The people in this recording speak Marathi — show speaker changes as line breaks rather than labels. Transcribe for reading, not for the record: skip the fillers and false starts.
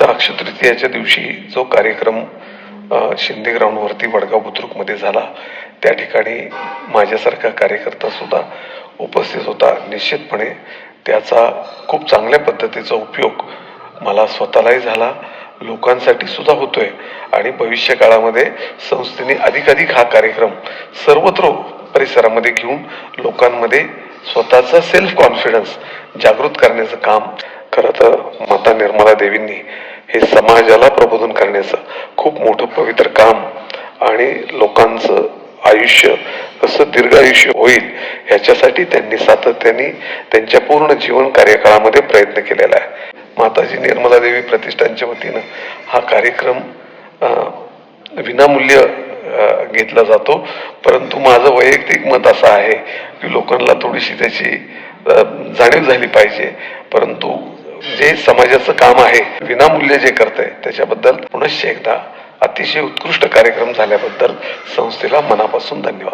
आता अक्षय तृतीयाच्या दिवशी जो कार्यक्रम शिंदे ग्राउंडवरती वडगाव बुद्रुकमध्ये झाला, त्या ठिकाणी माझ्यासारखा कार्यकर्ता सुद्धा उपस्थित होता. निश्चितपणे त्याचा खूप चांगल्या पद्धतीचा उपयोग मला स्वतःलाही झाला, लोकांसाठी सुद्धा होतोय आणि भविष्य काळामध्ये संस्थेने अधिकाधिक हा कार्यक्रम सर्वत्र परिसरामध्ये घेऊन लोकांमध्ये स्वतःचा सेल्फ कॉन्फिडन्स जागृत करण्याचं काम. खरं तर माता निर्मला देवींनी हे समाजाला प्रबोधन करण्याचं खूप मोठं पवित्र काम आणि लोकांचं आयुष्य कसं दीर्घायुष्य होईल ह्याच्यासाठी त्यांनी सातत्याने त्यांच्या पूर्ण जीवन कार्यकाळामध्ये प्रयत्न केलेला आहे. माताजी निर्मला देवी प्रतिष्ठानच्या वतीनं हा कार्यक्रम विनामूल्य घेतला जातो, परंतु माझं वैयक्तिक मत असं आहे की लोकांना थोडीशी त्याची जाणीव झाली पाहिजे. परंतु जे समाजाचं काम आहे विनामूल्य जे करतंय त्याच्याबद्दल पुनश्च एकदा अतिशय उत्कृष्ट कार्यक्रम झाल्याबद्दल संस्थेला मनापासून धन्यवाद.